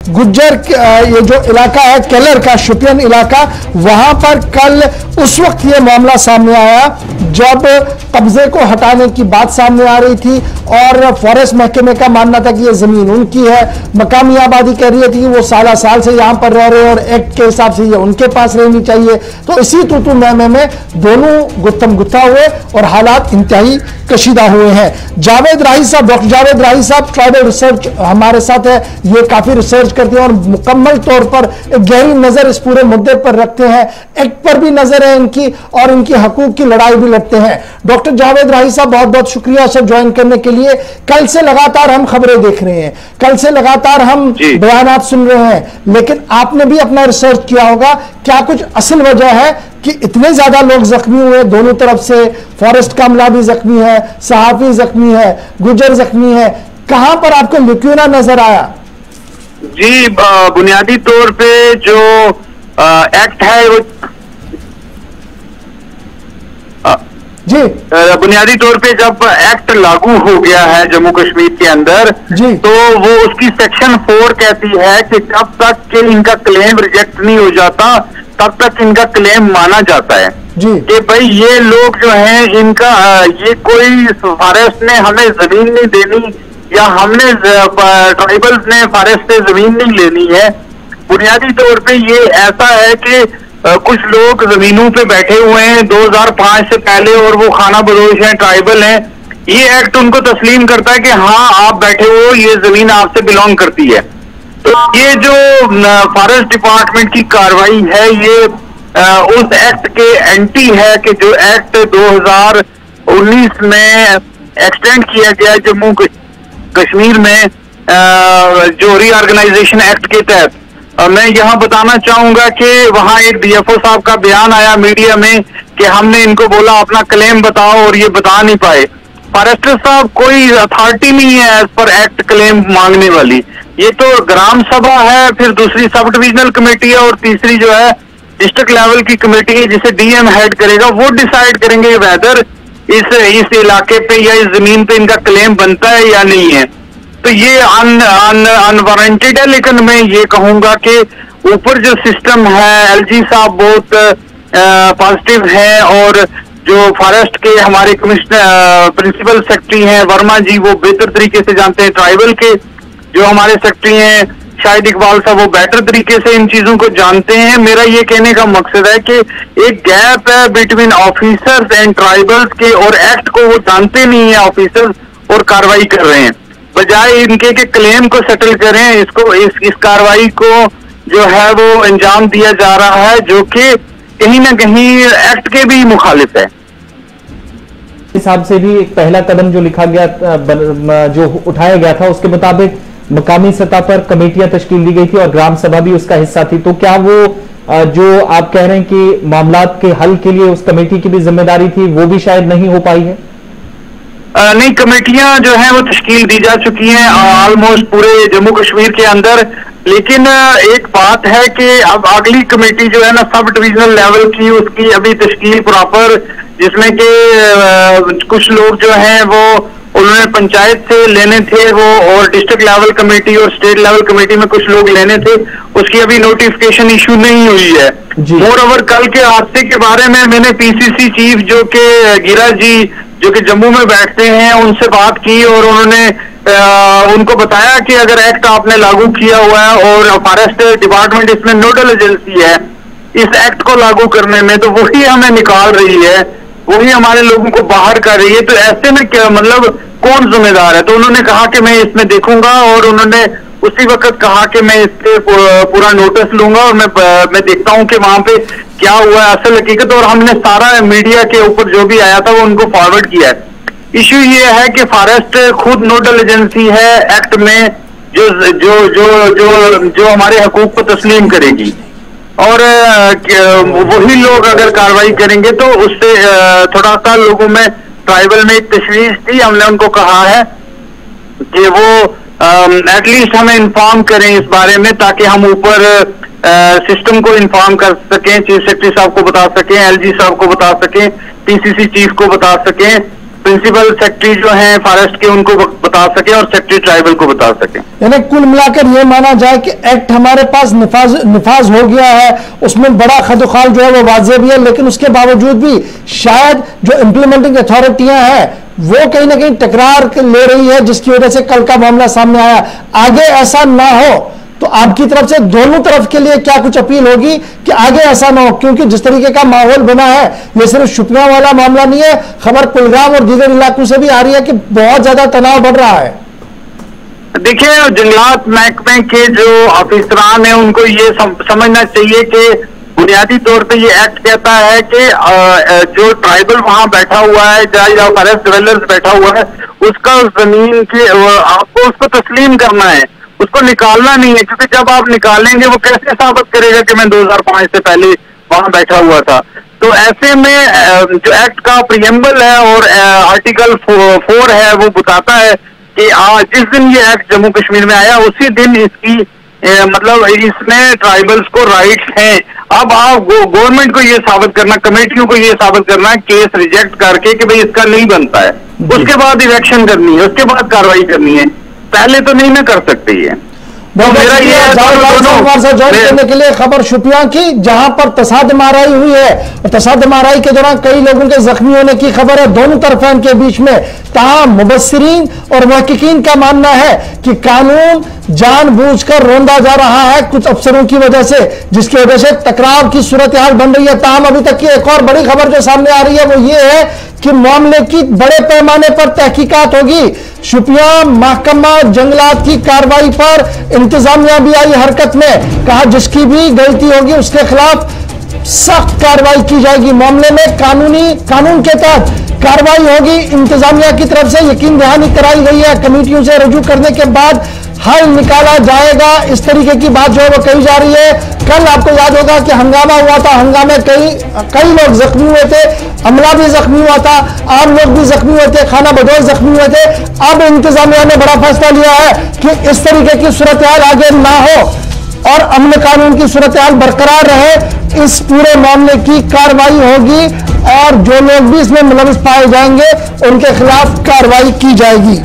गुज्जर ये जो इलाका है केलर का, शोपियान इलाका, वहां पर कल उस वक्त ये मामला सामने आया जब कब्जे को हटाने की बात सामने आ रही थी और फॉरेस्ट महकमे का मानना था कि ये जमीन उनकी है। मकामी आबादी कह रही थी कि वो साल से यहां पर रह रहे हैं और एक्ट के हिसाब से ये उनके पास रहनी चाहिए। तो इसी तू महमे में दोनों गुत्थम गुत्था हुए और हालात इंतहाई कशीदा हुए हैं। जावेद राही साहब, डॉक्टर जावेद राही साहब ट्राइबल रिसर्च हमारे साथ है, ये काफी रिसर्च करते हैं और मुकम्मल तौर पर एक गहरी नजर इस पूरे मुद्दे पर रखते हैं। एक्ट पर भी नजर है इनकी और इनकी हकूक की लड़ाई भी लड़ते हैं। डॉक्टर जावेद राही साहब, बहुत बहुत शुक्रिया सर ज्वाइन करने के लिए। कल से लगातार हम खबरें देख रहे हैं, कल से लगातार हम बयानात सुन रहे हैं, लेकिन आपने भी अपना रिसर्च किया होगा। क्या कुछ असल वजह है कि इतने ज्यादा लोग जख्मी हुए दोनों तरफ से? फॉरेस्ट का अमला भी जख्मी है, सहाफी जख्मी है, गुजर जख्मी है। कहां पर आपको लुक्यूना नजर आया? जी, बुनियादी तौर पे जो एक्ट है वो जी बुनियादी तौर पे जब एक्ट लागू हो गया है जम्मू कश्मीर के अंदर जी, तो वो उसकी सेक्शन 4 कहती है कि जब तक कि इनका क्लेम रिजेक्ट नहीं हो जाता तब तक इनका क्लेम माना जाता है जी कि भाई ये लोग जो हैं इनका ये कोई फॉरेस्ट ने हमें जमीन नहीं देनी या हमने ट्राइबल्स ने फॉरेस्ट से जमीन नहीं लेनी है। बुनियादी तौर पे ये ऐसा है कि कुछ लोग जमीनों पे बैठे हुए हैं 2005 से पहले और वो खाना बदोश हैं, ट्राइबल हैं। ये एक्ट उनको तस्लीम करता है कि हाँ आप बैठे हो, ये जमीन आपसे बिलोंग करती है। तो ये जो फॉरेस्ट डिपार्टमेंट की कार्रवाई है ये उस एक्ट के एंटी है कि जो एक्ट 2019 में एक्सटेंड किया गया जम्मू कश्मीर में जो रीऑर्गेनाइजेशन एक्ट के तहत। मैं यहाँ बताना चाहूंगा कि वहाँ एक डीएफओ साहब का बयान आया मीडिया में कि हमने इनको बोला अपना क्लेम बताओ और ये बता नहीं पाए। फॉरेस्टर साहब कोई अथॉरिटी नहीं है एज पर एक्ट क्लेम मांगने वाली। ये तो ग्राम सभा है, फिर दूसरी सब डिविजनल कमेटी है और तीसरी जो है डिस्ट्रिक्ट लेवल की कमेटी है जिसे डीएम हेड करेगा। वो डिसाइड करेंगे वेदर इस इलाके पे या इस जमीन पे इनका क्लेम बनता है या नहीं है। तो ये अनवारंटेड है। लेकिन मैं ये कहूंगा कि ऊपर जो सिस्टम है, एलजी साहब बहुत पॉजिटिव है और जो फॉरेस्ट के हमारे कमिश्नर प्रिंसिपल सेक्रेटरी हैं वर्मा जी, वो बेहतर तरीके से जानते हैं। ट्राइबल के जो हमारे सेक्रेटरी हैं शाहिद इकबाल साहब, वो बेहतर तरीके से इन चीजों को जानते हैं। मेरा ये कहने का मकसद है कि एक गैप है बिटवीन ऑफिसर्स एंड ट्राइबल्स के, और एक्ट को वो जानते नहीं है ऑफिसर्स और कार्रवाई कर रहे हैं। बजाय इनके के क्लेम को सेटल करें, इसको इस कार्रवाई को जो है वो अंजाम दिया जा रहा है जो कि कहीं ना कहीं एक्ट के भी मुखालिफ है। हिसाब से भी एक पहला कदम जो लिखा गया, जो उठाया गया था, उसके मुताबिक मकामी सतह पर कमेटियां तश्कील दी गई थी और ग्राम सभा भी उसका हिस्सा थी। तो क्या वो जो आप कह रहे हैं कि मामलात के हल के लिए उस कमेटी की भी जिम्मेदारी थी, वो भी शायद नहीं हो पाई है? नहीं, कमेटियां जो हैं वो तश्कील दी जा चुकी हैं ऑलमोस्ट पूरे जम्मू कश्मीर के अंदर। लेकिन एक बात है कि अब अगली कमेटी जो है ना सब डिविजनल लेवल की, उसकी अभी तश्कील प्रॉपर, जिसमें कि कुछ लोग जो हैं वो उन्होंने पंचायत से लेने थे वो, और डिस्ट्रिक्ट लेवल कमेटी और स्टेट लेवल कमेटी में कुछ लोग लेने थे, उसकी अभी नोटिफिकेशन इशू नहीं हुई है। मोर ओवर कल के हादसे के बारे में मैंने पीसीसी चीफ जो कि गिरा जी जो कि जम्मू में बैठते हैं उनसे बात की और उन्होंने उनको बताया कि अगर एक्ट आपने लागू किया हुआ है और फॉरेस्ट डिपार्टमेंट इसमें नोडल एजेंसी है इस एक्ट को लागू करने में, तो वही हमें निकाल रही है, वही हमारे लोगों को बाहर कर रही है। तो ऐसे में क्या मतलब कौन जिम्मेदार है? तो उन्होंने कहा कि मैं इसमें देखूंगा और उन्होंने उसी वक्त कहा कि मैं इस पे पूरा नोटिस लूंगा और मैं देखता हूं कि वहां पे क्या हुआ है असल हकीकत। और हमने सारा मीडिया के ऊपर जो भी आया था वो उनको फॉरवर्ड किया है। इश्यू ये है कि फॉरेस्ट खुद नोडल एजेंसी है एक्ट में जो जो जो जो जो हमारे हकूक को तस्लीम करेगी, और वही लोग अगर कार्रवाई करेंगे तो उससे थोड़ा सा लोगों में ट्राइबल में एक तशवीश थी। हमने उनको कहा है कि वो एटलीस्ट हमें इन्फॉर्म करें इस बारे में ताकि हम ऊपर सिस्टम को इन्फॉर्म कर सकें, चीफ सेक्रेटरी साहब को बता सकें, एलजी साहब को बता सकें, पीसीसी चीफ को बता सकें, प्रिंसिपल सेक्रेटरी जो हैं फॉरेस्ट के उनको बता सके और सेक्रेटरी ट्राइबल को बता सके। यानी कुल मिलाकर यह माना जाए कि एक्ट हमारे पास निफाज हो गया है, उसमें बड़ा खदुखाल जो है वो वाज़ेह भी है, लेकिन उसके बावजूद भी शायद जो इंप्लीमेंटिंग अथॉरिटियां हैं वो कहीं ना कहीं टकरार ले रही है, जिसकी वजह से कल का मामला सामने आया। आगे ऐसा ना हो तो आपकी तरफ से दोनों तरफ के लिए क्या कुछ अपील होगी कि आगे ऐसा ना हो, क्योंकि जिस तरीके का माहौल बना है ये सिर्फ शुपियां वाला मामला नहीं है, खबर कुलगाम और दीगर इलाकों से भी आ रही है कि बहुत ज्यादा तनाव बढ़ रहा है। देखिए, जंगलात महकमे के जो अफसरान हैं उनको ये समझना चाहिए कि बुनियादी तौर पे ये एक्ट कहता है कि जो ट्राइबल वहां बैठा हुआ है या फॉरेस्ट डिवेलपर्स बैठा हुआ है उसका उस जमीन के आपको उसको तस्लीम करना है, उसको निकालना नहीं है, क्योंकि जब आप निकालेंगे वो कैसे साबित करेगा कि मैं 2005 से पहले वहां बैठा हुआ था। तो ऐसे में जो एक्ट का प्रीएम्बल है और आर्टिकल 4 है वो बताता है कि जिस दिन ये एक्ट जम्मू कश्मीर में आया उसी दिन इसकी मतलब इसमें ट्राइबल्स को राइट्स हैं। अब आप गवर्नमेंट को ये साबित करना, कमेटियों को ये साबित करना है केस रिजेक्ट करके कि भाई इसका नहीं बनता है, उसके बाद इलेक्शन करनी है, उसके बाद कार्रवाई करनी है, पहले तो नहीं ना कर सकते ये। तो मेरा ये ज्वाइन करने के लिए खबर शुपियां की, जहां पर तसादम आराई हुई है और तसादम आराई के दौरान कई लोगों के जख्मी होने की खबर है दोनों तरफें के बीच में। ताहम मुबस्सिरीन और महकिकीन का मानना है कि कानून जानबूझकर रोंदा जा रहा है कुछ अफसरों की वजह से, जिसकी वजह से टकराव की सूरत हाल बन रही है। ताहम अभी तक की एक और बड़ी खबर जो सामने आ रही है वो ये है कि मामले की बड़े पैमाने पर तहकीकात होगी। शुपियां महकमा जंगलात की कार्रवाई पर इंतजामिया भी आई हरकत में, कहा जिसकी भी गलती होगी उसके खिलाफ सख्त कार्रवाई की जाएगी। मामले में कानून के तहत कार्रवाई होगी। इंतजामिया की तरफ से यकीन दहानी कराई गई है, कमेटियों से रजू करने के बाद हल निकाला जाएगा, इस तरीके की बात जो है वो कही जा रही है। कल आपको याद होगा कि हंगामा हुआ था, हंगामे कई लोग जख्मी हुए थे, अमला भी जख्मी हुआ था, आम लोग भी जख्मी हुए थे, खाना बदौल जख्मी हुए थे। अब इंतजामिया ने बड़ा फैसला लिया है कि इस तरीके की सूरत हाल आगे ना हो और अमन कानून की सूरत हाल बरकरार रहे। इस पूरे मामले की कार्रवाई होगी और जो लोग भी इसमें मुलविस पाए जाएंगे उनके खिलाफ कार्रवाई की जाएगी।